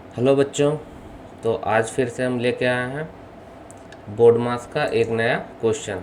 Hello बच्चों। तो आज फिर से हम लेके आए हैं बोर्ड मास का एक नया क्वेश्चन।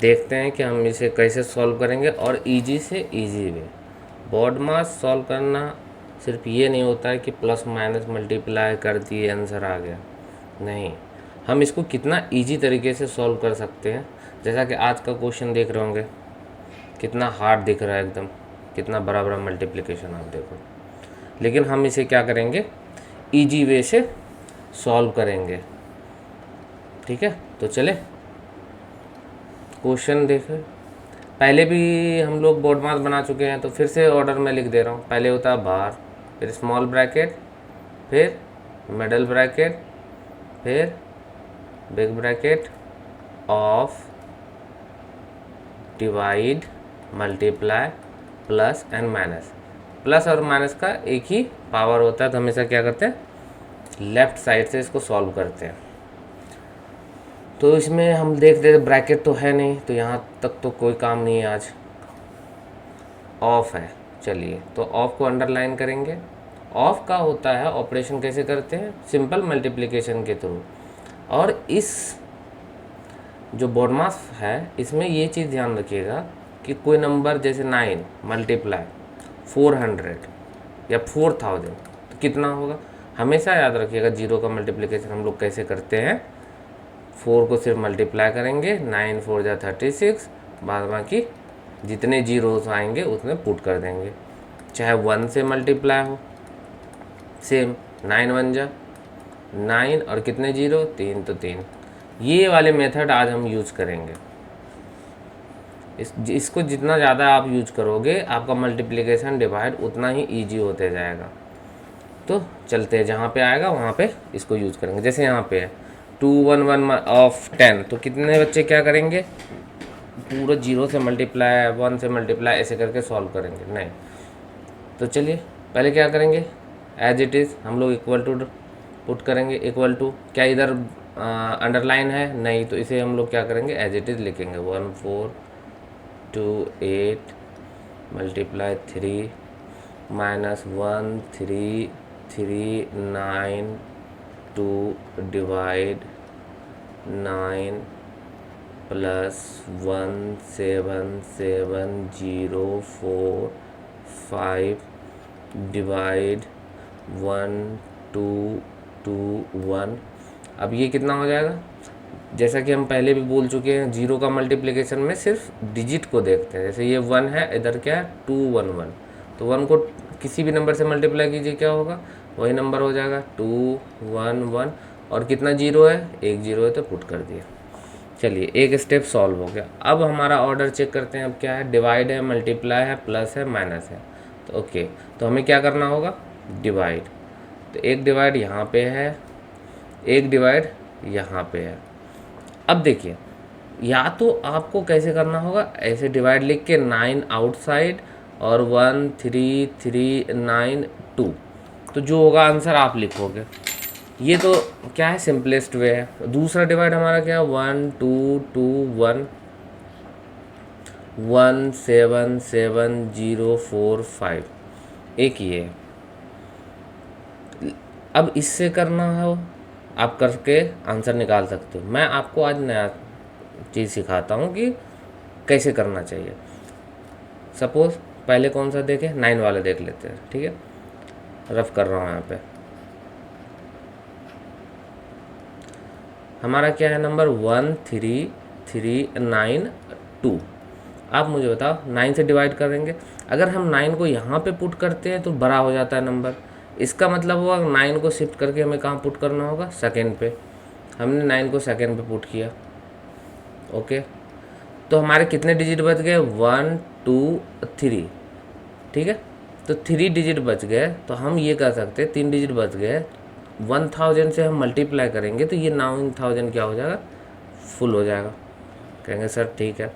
देखते हैं कि हम इसे कैसे सॉल्व करेंगे और इजी से इजी वे। बोर्ड मास सॉल्व करना सिर्फ ये नहीं होता है कि प्लस माइनस मल्टीप्लाई कर दिए आंसर आ गया। नहीं, हम इसको कितना इजी तरीके से सॉल्व कर सकते हैं। जैसा कि आज का क्वेश्चन देख रहे होंगे, कितना हार्ड दिख रहा है एकदम, कितना बड़ा बड़ा मल्टीप्लिकेशन आप देखो। लेकिन हम इसे क्या करेंगे, इजी वे से सॉल्व करेंगे। ठीक है, तो चले क्वेश्चन देखें। पहले भी हम लोग बोर्ड मास बना चुके हैं, तो फिर से ऑर्डर में लिख दे रहा हूँ। पहले होता है बार, फिर स्मॉल ब्रैकेट, फिर मिडल ब्रैकेट, फिर big bracket of divide multiply plus and minus. Plus और माइनस का एक ही पावर होता है, तो हमेशा क्या करते हैं, लेफ्ट साइड से इसको सॉल्व करते हैं। तो इसमें हम देख रहे ब्रैकेट तो है नहीं, तो यहाँ तक तो कोई काम नहीं है आज। ऑफ है, चलिए तो ऑफ को अंडरलाइन करेंगे। ऑफ का होता है ऑपरेशन कैसे करते हैं, सिंपल मल्टीप्लिकेशन के थ्रू। और इस जो बोर्ड मास है इसमें ये चीज़ ध्यान रखिएगा कि कोई नंबर जैसे 9 मल्टीप्लाई 400 या 4000 तो कितना होगा, हमेशा याद रखिएगा। जीरो का मल्टीप्लिकेशन हम लोग कैसे करते हैं, 4 को सिर्फ मल्टीप्लाई करेंगे, 9 4 जा 36, बाद बाकी जितने जीरोस आएंगे उसमें पुट कर देंगे। चाहे 1 से मल्टीप्लाई हो, सेम 9 1 जा 9 और कितने जीरो, 3 तो 3। ये वाले मेथड आज हम यूज करेंगे। इसको जितना ज़्यादा आप यूज करोगे आपका मल्टीप्लिकेशन डिवाइड उतना ही ईजी होते जाएगा। तो चलते हैं, जहाँ पे आएगा वहाँ पे इसको यूज़ करेंगे। जैसे यहाँ पे है 2 1 1 ऑफ 10, तो कितने बच्चे क्या करेंगे, पूरा जीरो से मल्टीप्लाई 1 से मल्टीप्लाई ऐसे करके सॉल्व करेंगे, नहीं। तो चलिए पहले क्या करेंगे, एज इट इज़ हम लोग इक्वल टू पुट करेंगे। इक्वल टू क्या इधर अंडरलाइन है, नहीं, तो इसे हम लोग क्या करेंगे, एज इट इज़ लिखेंगे। 1 4 2 8 multiply 3 minus 1 3 3 9 2 divide 9 plus 1 7 7 0 4 5 divide 1 2 2 1। अब ये कितना हो जाएगा, जैसा कि हम पहले भी बोल चुके हैं, जीरो का मल्टीप्लिकेशन में सिर्फ डिजिट को देखते हैं। जैसे ये 1 है, इधर क्या है 2 1 1, तो 1 को किसी भी नंबर से मल्टीप्लाई कीजिए, क्या होगा, वही नंबर हो जाएगा 2 1 1। और कितना जीरो है, एक जीरो है, तो पुट कर दिया। चलिए एक स्टेप सॉल्व हो गया। अब हमारा ऑर्डर चेक करते हैं। अब क्या है, डिवाइड है, मल्टीप्लाई है, प्लस है, माइनस है। तो ओके, तो हमें क्या करना होगा, डिवाइड। तो एक डिवाइड यहाँ पे है, एक डिवाइड यहाँ पे है। अब देखिए, या तो आपको कैसे करना होगा, ऐसे डिवाइड लिख के 9 आउटसाइड और 1 3 3 9 2, तो जो होगा आंसर आप लिखोगे। ये तो क्या है, सिंपलेस्ट वे है। दूसरा डिवाइड हमारा क्या है, 1 2 2 1 1 7 7 0 4 5, एक ये है। अब इससे करना हो, आप करके आंसर निकाल सकते हो। मैं आपको आज नया चीज़ सिखाता हूँ कि कैसे करना चाहिए। सपोज़ पहले कौन सा देखें, 9 वाले देख लेते हैं, ठीक है। रफ कर रहा हूँ यहाँ पे, हमारा क्या है नंबर 1 3 3 9 2। आप मुझे बताओ, 9 से डिवाइड करेंगे, अगर हम 9 को यहाँ पे पुट करते हैं तो बड़ा हो जाता है नंबर। इसका मतलब हुआ 9 को शिफ्ट करके हमें कहाँ पुट करना होगा, सेकेंड पे। हमने 9 को सेकेंड पे पुट किया, ओके। तो हमारे कितने डिजिट बच गए, 1 2 3, ठीक है। तो 3 डिजिट बच गए, तो हम ये कर सकते हैं, 3 डिजिट बच गए, 1000 से हम मल्टीप्लाई करेंगे तो ये 9000 क्या हो जाएगा, फुल हो जाएगा। कहेंगे सर ठीक है।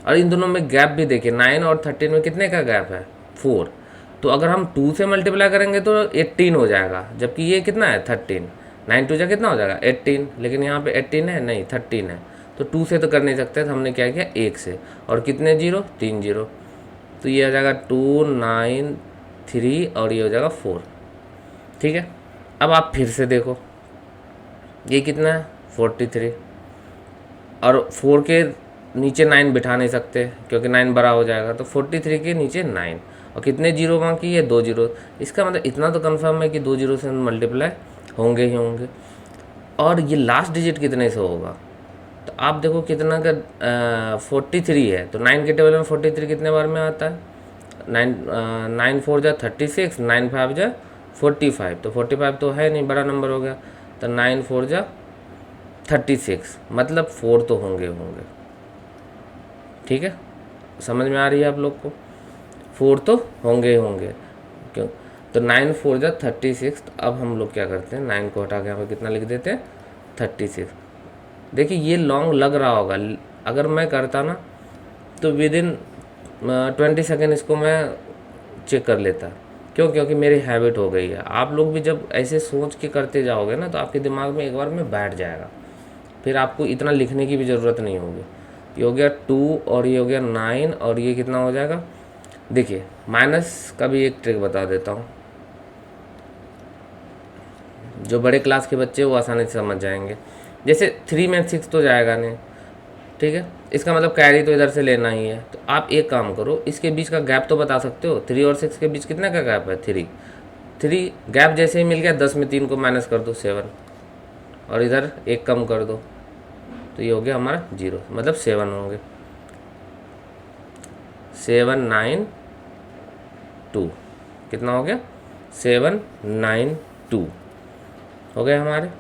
और इन दोनों में गैप भी देखिए, 9 और 13 में कितने का गैप है, 4। तो अगर हम 2 से मल्टीप्लाई करेंगे तो 18 हो जाएगा, जबकि ये कितना है 13। 9 2 जा कितना हो जाएगा 18, लेकिन यहाँ पे 18 है नहीं 13 है। तो 2 से तो कर नहीं सकते, तो हमने क्या किया 1 से। और कितने जीरो, 3 जीरो, तो ये हो जाएगा 2 9 3 और ये हो जाएगा 4। ठीक है। अब आप फिर से देखो, ये कितना है 43, और 4 के नीचे 9 बिठा नहीं सकते क्योंकि 9 बड़ा हो जाएगा, तो 43 के नीचे 9, और कितने जीरो बाकी है 2 जीरो। इसका मतलब इतना तो कंफर्म है कि 2 जीरो से मल्टीप्लाई होंगे ही होंगे। और ये लास्ट डिजिट कितने से होगा, तो आप देखो कितना का 43 है, तो 9 के टेबल में 43 कितने बार में आता है, 9 4 जा 36, 9 5 जा 45, तो 45 तो है नहीं, बड़ा नंबर हो गया, तो 9 4 जा 36, मतलब 4 तो होंगे होंगे। ठीक है, समझ में आ रही है आप लोग को, 4 तो होंगे होंगे क्यों, तो 9 4 जा 36। तो अब हम लोग क्या करते हैं, 9 को हटा के यहाँ पे कितना लिख देते हैं 36। देखिए ये लॉन्ग लग रहा होगा, अगर मैं करता ना तो विद इन 20 सेकेंड इसको मैं चेक कर लेता। क्यों, क्योंकि मेरी हैबिट हो गई है। आप लोग भी जब ऐसे सोच के करते जाओगे ना तो आपके दिमाग में एक बार में बैठ जाएगा, फिर आपको इतना लिखने की भी ज़रूरत नहीं होगी। ये हो गया 2 और ये हो गया 9 और ये कितना हो जाएगा। देखिए माइनस का भी एक ट्रिक बता देता हूँ, जो बड़े क्लास के बच्चे वो आसानी से समझ जाएंगे। जैसे 3 में 6 तो जाएगा नहीं, ठीक है, इसका मतलब कैरी तो इधर से लेना ही है। तो आप एक काम करो, इसके बीच का गैप तो बता सकते हो, 3 और 6 के बीच कितना का गैप है 3 गैप जैसे ही मिल गया 10 में 3 को माइनस कर दो 7, और इधर एक कम कर दो, तो ये हो गया हमारा 0, मतलब 7 होंगे। 7 9 2 कितना हो गया 7 9 2 हो गए हमारे।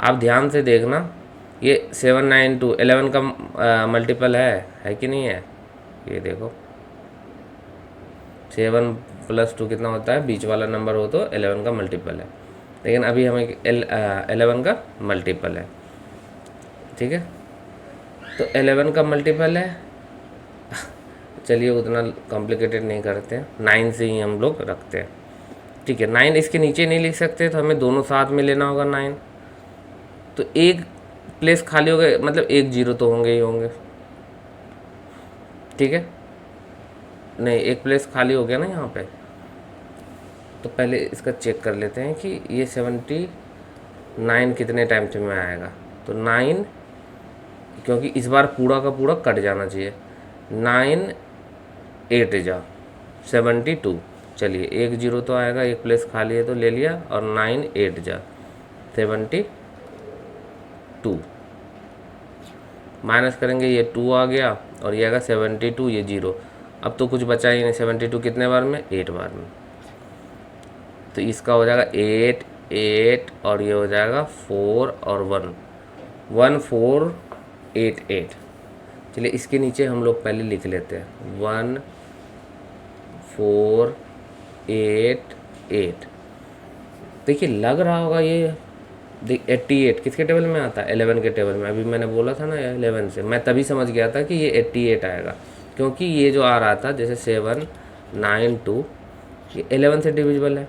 आप ध्यान से देखना, ये 7 9 2 11 का मल्टीपल है कि नहीं है। ये देखो 7 + 2 कितना होता है, बीच वाला नंबर हो तो 11 का मल्टीपल है, लेकिन अभी हमें 11 का मल्टीपल है। ठीक है, तो 11 का मल्टीपल है। चलिए उतना कॉम्प्लिकेटेड नहीं करते हैं, 9 से ही हम लोग रखते हैं। ठीक है, 9 इसके नीचे नहीं लिख सकते, तो हमें दोनों साथ में लेना होगा 9, तो एक प्लेस खाली हो गए, मतलब 1 0 तो होंगे ही होंगे। ठीक है, नहीं एक प्लेस खाली हो गया ना यहाँ पे, तो पहले इसका चेक कर लेते हैं कि ये 79 कितने टाइम से में आएगा। तो 9, क्योंकि इस बार पूरा का पूरा कट जाना चाहिए, 9 8 जा 72। चलिए 1 0 तो आएगा, एक प्लेस खाली है तो ले लिया, और 9 8 जा 72, माइनस करेंगे ये 2 आ गया, और ये आएगा 72, ये 0। अब तो कुछ बचा ही नहीं, 72 कितने बार में 8 बार में, तो इसका हो जाएगा 8 8, और ये हो जाएगा 4 और 1 1 4 8 8। चलिए इसके नीचे हम लोग पहले लिख लेते हैं 1 4 8 8। देखिए लग रहा होगा ये 88 किसके टेबल में आता है, 11 के टेबल में। अभी मैंने बोला था ना 11 से, मैं तभी समझ गया था कि ये 88 आएगा, क्योंकि ये जो आ रहा था जैसे 7 9 2, ये 11 से डिविजिबल है,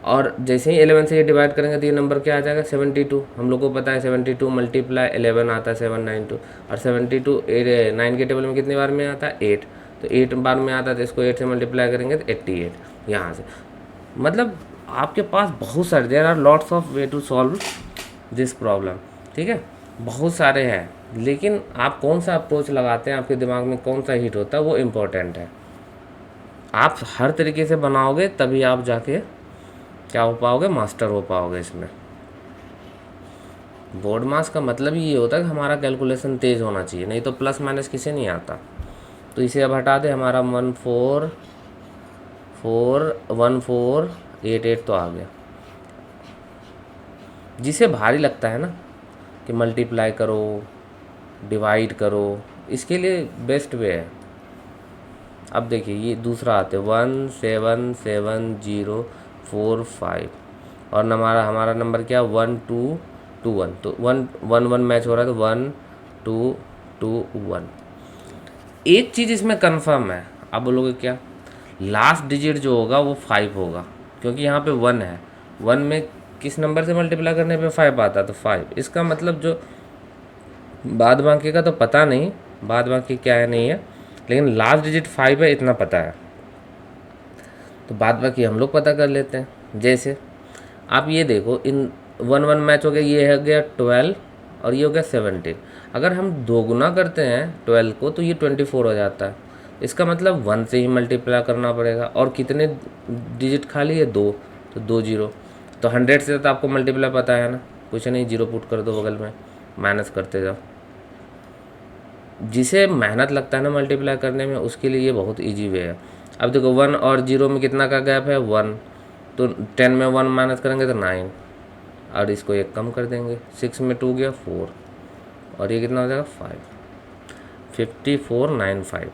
और जैसे ही 11 से ये डिवाइड करेंगे तो ये नंबर क्या आ जाएगा 72। हम लोग को पता है 72 × 11 आता है 792, और 72 9 के टेबल में कितनी बार में आता है 8, तो 8 बार में आता है, तो इसको 8 से मल्टीप्लाई करेंगे तो 88 यहाँ से। मतलब आपके पास बहुत सारे, there are lots of way to solve this problem. ठीक है, बहुत सारे हैं, लेकिन आप कौन सा अप्रोच लगाते हैं, आपके दिमाग में कौन सा हिट होता है, वो इम्पोर्टेंट है। आप हर तरीके से बनाओगे तभी आप जाके क्या हो पाओगे, मास्टर हो पाओगे इसमें। बोर्ड मास का मतलब ही ये होता है कि हमारा कैलकुलेशन तेज़ होना चाहिए, नहीं तो प्लस माइनस किसे नहीं आता। तो इसे अब हटा दे, हमारा 1 4 4 1 4 8 8 तो आ गया। जिसे भारी लगता है ना कि मल्टीप्लाई करो डिवाइड करो, इसके लिए बेस्ट वे है। अब देखिए ये दूसरा आते 1 7 7 0 4 5, और हमारा नंबर क्या 1 2 2 1, तो 1 1 1 मैच हो रहा है, तो 1 2 2 1। एक चीज़ इसमें कंफर्म है, आप बोलोगे क्या, लास्ट डिजिट जो होगा वो 5 होगा, क्योंकि यहाँ पे 1 है, 1 में किस नंबर से मल्टीप्लाई करने पे 5 आता, तो 5। इसका मतलब जो बाद बाकी का तो पता नहीं, बाद बाकी क्या है नहीं है, लेकिन लास्ट डिजिट 5 है इतना पता है। तो बाद बाकी हम लोग पता कर लेते हैं। जैसे आप ये देखो, इन 1 1 मैच हो गया, ये हो गया 12 और ये हो गया 17। अगर हम दोगुना करते हैं 12 को तो ये 24 हो जाता है। इसका मतलब 1 से ही मल्टीप्लाई करना पड़ेगा। और कितने डिजिट खाली है? 2, तो 2 जीरो। तो 100 से तो आपको मल्टीप्लाई पता है ना, कुछ नहीं, जीरो पुट कर दो बगल में, माइनस करते जाओ। जिसे मेहनत लगता है ना मल्टीप्लाई करने में, उसके लिए ये बहुत इजी वे है। अब देखो 1 और 0 में कितना का गैप है? 1, तो 10 में 1 माइनस करेंगे तो 9, और इसको एक कम कर देंगे, 6 में 2 गया 4, और ये कितना हो जाएगा? 5, 5495।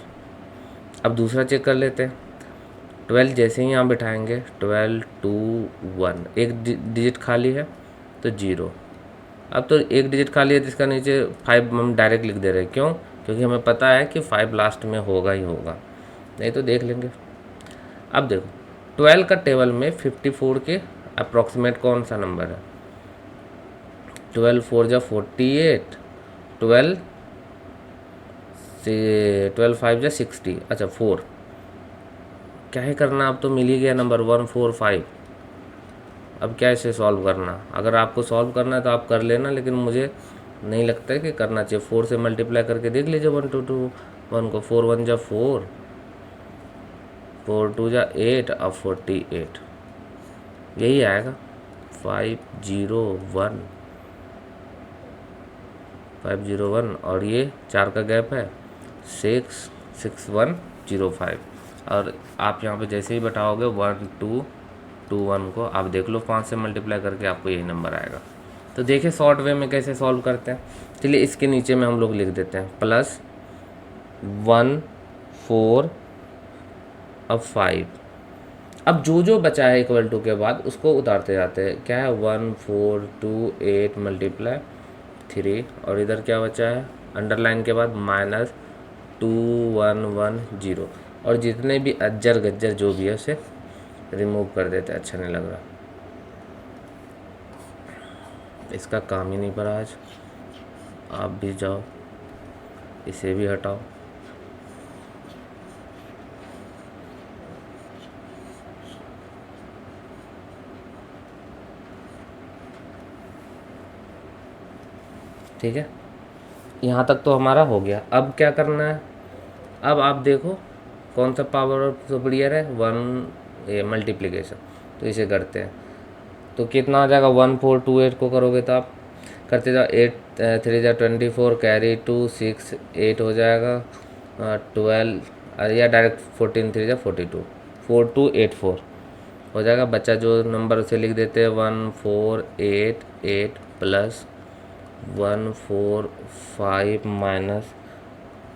अब दूसरा चेक कर लेते हैं। 12 जैसे ही यहाँ बिठाएंगे, 12 2 1, एक डिजिट खाली है तो 0। अब तो एक डिजिट खाली है तो इसका नीचे 5 हम डायरेक्ट लिख दे रहे हैं। क्यों? क्योंकि हमें पता है कि 5 लास्ट में होगा ही होगा, नहीं तो देख लेंगे। अब देखो 12 का टेबल में 54 के अप्रॉक्सीमेट कौन सा नंबर है? 12 4 जा 48, 12 से 12 5 जा 60, अच्छा 4। क्या है करना, अब तो मिल ही गया नंबर 145। अब क्या इसे सॉल्व करना? अगर आपको सॉल्व करना है तो आप कर लेना, लेकिन मुझे नहीं लगता है कि करना चाहिए। 4 से मल्टीप्लाई करके देख लीजिए 1 2 2 1 को। 4 1 जा 4, 4 2 जा 8, अब 48 यही आएगा। 501 501, और ये 4 का गैप है, 66105। और आप यहाँ पे जैसे ही बैठाओगे 1 2 2 1 को, आप देख लो 5 से मल्टीप्लाई करके आपको यही नंबर आएगा। तो देखिए शॉर्ट वे में कैसे सॉल्व करते हैं। चलिए इसके नीचे में हम लोग लिख देते हैं +1 4 अब 5। अब जो जो बचा है इक्वल टू के बाद उसको उतारते जाते हैं। क्या है? 1 4 2 8 मल्टीप्लाई 3, और इधर क्या बचा है? अंडरलाइन के बाद -2 1 1 0, और जितने भी अज्जर गज्जर जो भी है उसे रिमूव कर देते हैं। अच्छा नहीं लग रहा, इसका काम ही नहीं पड़ा आज। आप भी जाओ, इसे भी हटाओ। ठीक है, यहाँ तक तो हमारा हो गया। अब क्या करना है? अब आप देखो कौन सा पावर सुपीरियर है? 1, ये मल्टीप्लिकेशन, तो इसे करते हैं। तो कितना आ जाएगा? 1428 को करोगे तो आप करते जाओ, 8 3 जा 24, कैरी 2 6 8 हो जाएगा, 12 या डायरेक्ट 14 3 जा 42, 4284 हो जाएगा। बच्चा जो नंबर उसे लिख देते हैं 1488 प्लस 145 माइनस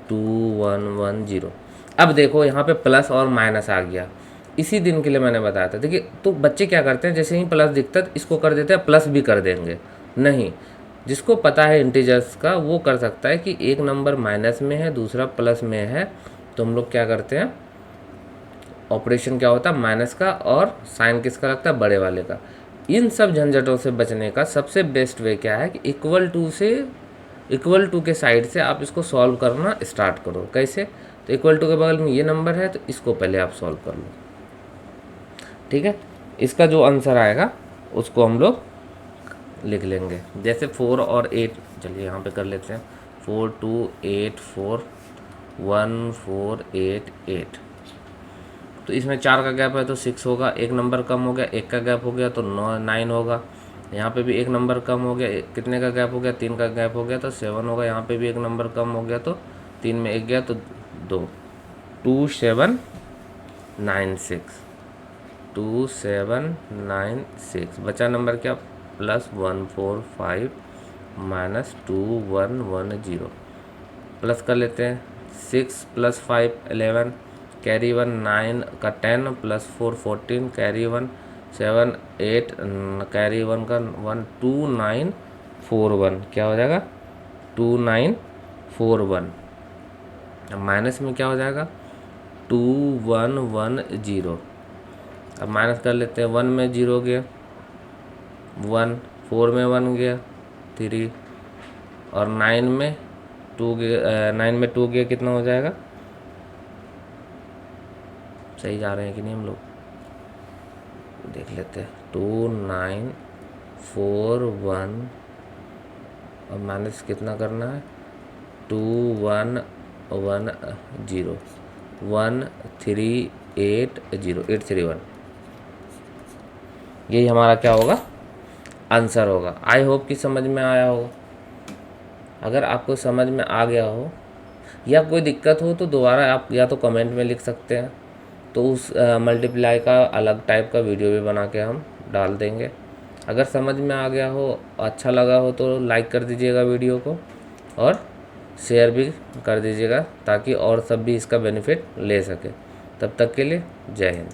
2110। अब देखो यहाँ पे प्लस और माइनस आ गया। इसी दिन के लिए मैंने बताया था। देखिए तो बच्चे क्या करते हैं, जैसे ही प्लस दिखता है इसको कर देते हैं प्लस भी कर देंगे। नहीं, जिसको पता है इंटीजर्स का वो कर सकता है कि एक नंबर माइनस में है दूसरा प्लस में है, तो हम लोग क्या करते हैं, ऑपरेशन क्या होता है माइनस का, और साइन किसका लगता है? बड़े वाले का। इन सब झंझटों से बचने का सबसे बेस्ट वे क्या है कि इक्वल टू के साइड से आप इसको सॉल्व करना स्टार्ट करो। कैसे? तो इक्वल टू के बगल में ये नंबर है तो इसको पहले आप सॉल्व कर लो। ठीक है, इसका जो आंसर आएगा उसको हम लोग लिख लेंगे। जैसे 4 और 8, चलिए यहाँ पे कर लेते हैं, 4 2 8 4 1 4 8 8। तो इसमें 4 का गैप है तो 6 होगा, एक नंबर कम हो गया, एक का गैप हो गया तो 9 होगा। यहाँ पे भी एक नंबर कम हो गया, कितने का गैप हो गया? 3 का गैप हो गया तो 7 होगा। यहाँ पे भी एक नंबर कम हो गया तो 3 में 1 गया तो 2, 2796 2796। बचा नंबर क्या? +145 माइनस 2110। प्लस कर लेते हैं, 6 + 5 11, कैरी 1 9 का 10 + 4 14, कैरी 1 7 8, कैरी 1 का 1 2941। क्या हो जाएगा? 2941। अब माइनस में क्या हो जाएगा? 2110। अब माइनस कर लेते हैं, 1 में 0 गया 1, 4 में 1 गया 3, और 9 में 2 गया, 9 में 2 गया, कितना हो जाएगा? सही जा रहे हैं कि नहीं हम लोग? देख लेते हैं 2941 और माइनस कितना करना है 2110 1380831 यही हमारा क्या होगा आंसर होगा। आई होप कि समझ में आया होगा। अगर आपको समझ में आ गया हो या कोई दिक्कत हो तो दोबारा आप या तो कमेंट में लिख सकते हैं, तो उस मल्टीप्लाई का अलग टाइप का वीडियो भी बना के हम डाल देंगे। अगर समझ में आ गया हो, अच्छा लगा हो तो लाइक कर दीजिएगा वीडियो को और शेयर भी कर दीजिएगा ताकि और सब भी इसका बेनिफिट ले सके। तब तक के लिए जय हिंद।